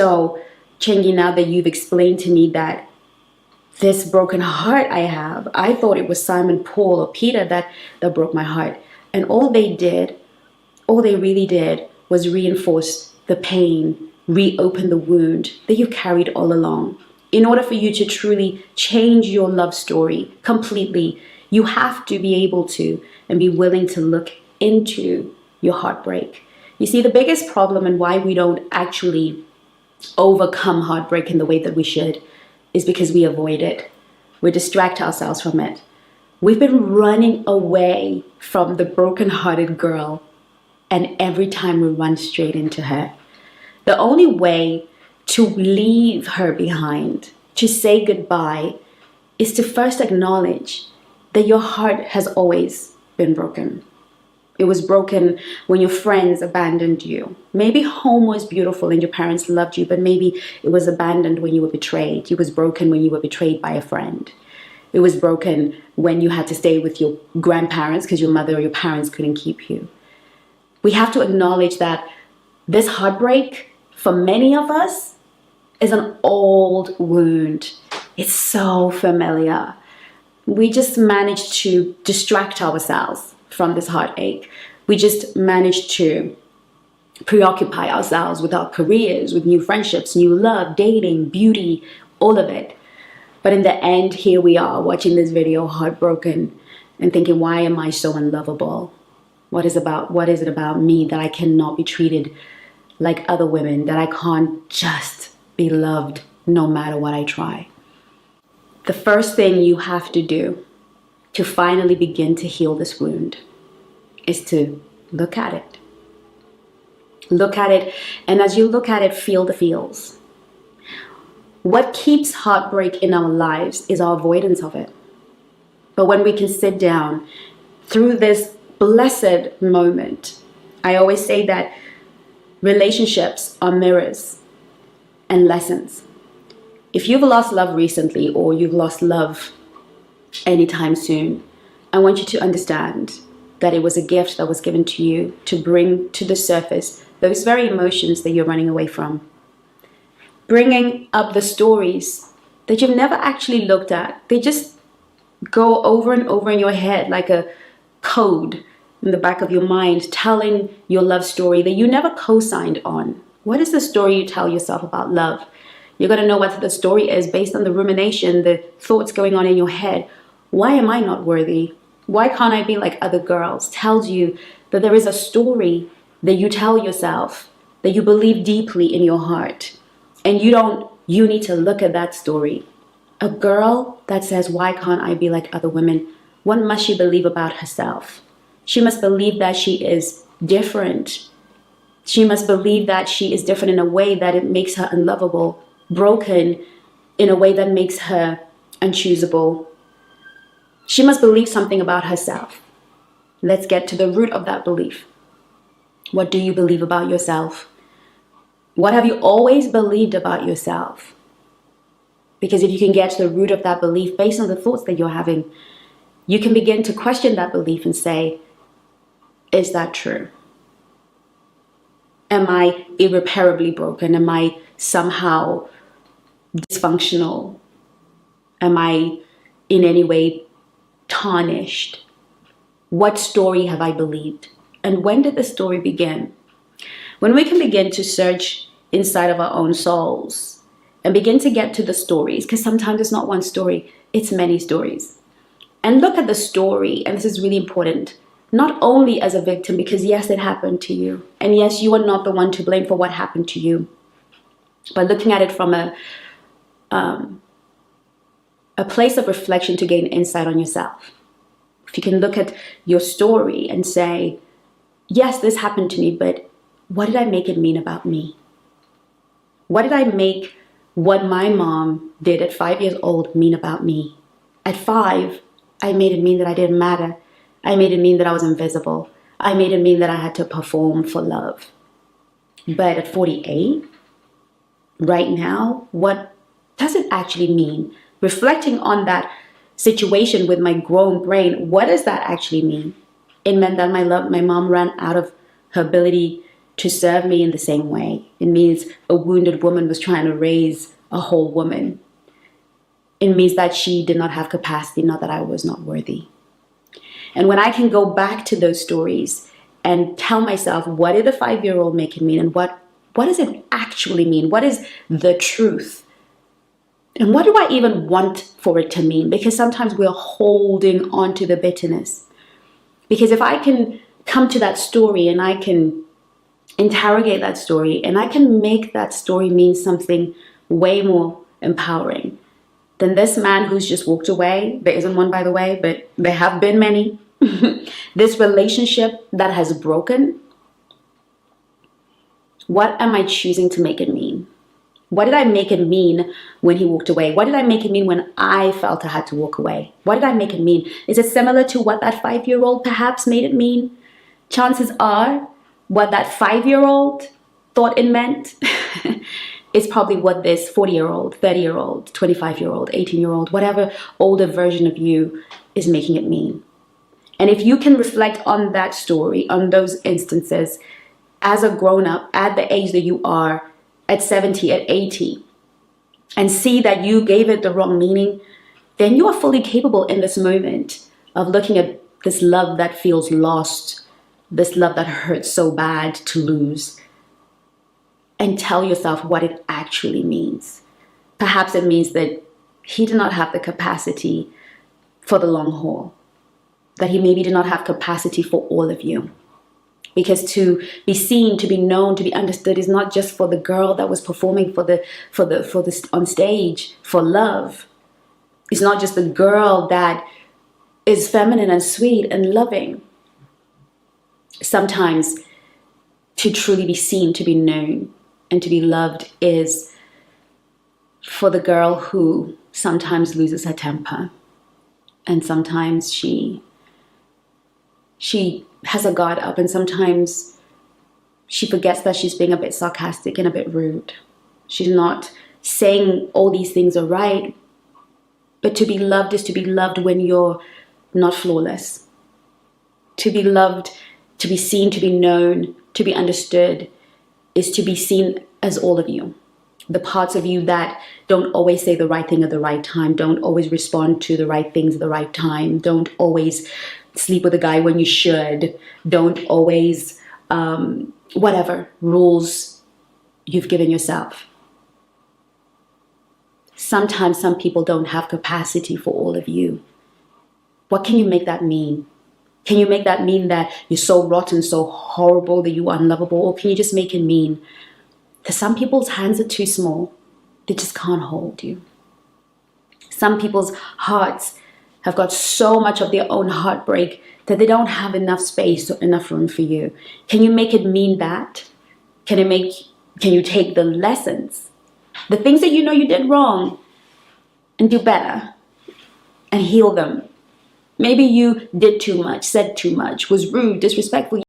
So, Chengi, now that you've explained to me that this broken heart I have, I thought it was Simon, Paul, or Peter that broke my heart. And all they really did was reinforce the pain, reopen the wound that you carried all along. In order for you to truly change your love story completely, you have to be able to and be willing to look into your heartbreak. You see, the biggest problem and why we don't actually overcome heartbreak in the way that we should is because we avoid it. We distract ourselves from it. We've been running away from the broken-hearted girl, and every time we run straight into her. The only way to leave her behind, to say goodbye, is to first acknowledge that your heart has always been broken. It was broken when your friends abandoned you. Maybe home was beautiful and your parents loved you, but maybe it was abandoned when you were betrayed. It was broken when you were betrayed by a friend. It was broken when you had to stay with your grandparents because your mother or your parents couldn't keep you. We have to acknowledge that this heartbreak, for many of us, is an old wound. It's so familiar. We just managed to distract ourselves from this heartache. We just managed to preoccupy ourselves with our careers, with new friendships, new love, dating, beauty, all of it. But in the end, here we are watching this video heartbroken and thinking, why am I so unlovable? What is it about me that I cannot be treated like other women, that I can't just be loved no matter what I try? The first thing you have to do to finally begin to heal this wound is to look at it. Look at it, and as you look at it, feel the feels. What keeps heartbreak in our lives is our avoidance of it. But when we can sit down through this blessed moment, I always say that relationships are mirrors and lessons. If you've lost love recently or you've lost love anytime soon, I want you to understand that it was a gift that was given to you to bring to the surface those very emotions that you're running away from. Bringing up the stories that you've never actually looked at. They just go over and over in your head like a code in the back of your mind, telling your love story that you never co-signed on. What is the story you tell yourself about love? You're going to know what the story is based on the rumination, the thoughts going on in your head. Why am I not worthy? Why can't I be like other girls? Tells you that there is a story that you tell yourself, that you believe deeply in your heart. And you need to look at that story. A girl that says, why can't I be like other women? What must she believe about herself? She must believe that she is different. She must believe that she is different in a way that it makes her unlovable, broken in a way that makes her unchoosable. She must believe something about herself. Let's get to the root of that belief. What do you believe about yourself? What have you always believed about yourself? Because if you can get to the root of that belief based on the thoughts that you're having, you can begin to question that belief and say, is that true? Am I irreparably broken? Am I somehow dysfunctional? Am I in any way tarnished? What story have I believed? And when did the story begin? When we can begin to search inside of our own souls and begin to get to the stories, because sometimes it's not one story, it's many stories. And look at the story, and this is really important, not only as a victim, because yes, it happened to you. And yes, you are not the one to blame for what happened to you. But looking at it from a place of reflection to gain insight on yourself. If you can look at your story and say, yes, this happened to me, but what did I make it mean about me? What did I make what my mom did at 5 years old mean about me? At 5, I made it mean that I didn't matter. I made it mean that I was invisible. I made it mean that I had to perform for love. But at 48, right now, what does it actually mean? Reflecting on that situation with my grown brain, what does that actually mean? It meant that my mom ran out of her ability to serve me in the same way. It means a wounded woman was trying to raise a whole woman. It means that she did not have capacity, not that I was not worthy. And when I can go back to those stories and tell myself, what did the 5-year-old make it mean? And what does it actually mean? What is the truth? And what do I even want for it to mean? Because sometimes we're holding on to the bitterness. Because if I can come to that story and I can interrogate that story and I can make that story mean something way more empowering than this man who's just walked away. There isn't one, by the way, but there have been many. This relationship that has broken. What am I choosing to make it mean? What did I make it mean when he walked away? What did I make it mean when I felt I had to walk away? What did I make it mean? Is it similar to what that 5-year-old perhaps made it mean? Chances are what that 5-year-old thought it meant is probably what this 40-year-old, 30-year-old, 25-year-old, 18-year-old, whatever older version of you is making it mean. And if you can reflect on that story, on those instances, as a grown-up, at the age that you are, at 70, at 80, and see that you gave it the wrong meaning, then you are fully capable in this moment of looking at this love that feels lost, this love that hurts so bad to lose, and tell yourself what it actually means. Perhaps it means that he did not have the capacity for the long haul, that he maybe did not have capacity for all of you. Because to be seen, to be known, to be understood is not just for the girl that was performing for the on stage for love. It's not just the girl that is feminine and sweet and loving. Sometimes to truly be seen, to be known, and to be loved is for the girl who sometimes loses her temper, and sometimes she has her guard up, and sometimes she forgets that she's being a bit sarcastic and a bit rude. She's not saying all these things are right, but to be loved is to be loved when you're not flawless. To be loved, to be seen, to be known, to be understood is to be seen as all of you. The parts of you that don't always say the right thing at the right time, don't always respond to the right things at the right time, don't always sleep with a guy when you should, don't always, whatever rules you've given yourself. Sometimes some people don't have capacity for all of you. What can you make that mean? Can you make that mean that you're so rotten, so horrible, that you are unlovable? Or can you just make it mean that some people's hands are too small, they just can't hold you? Some people's hearts have got so much of their own heartbreak that they don't have enough space or enough room for you. Can you make it mean that? Can you take the lessons, the things that you know you did wrong, and do better and heal them? Maybe you did too much, said too much, was rude, disrespectful.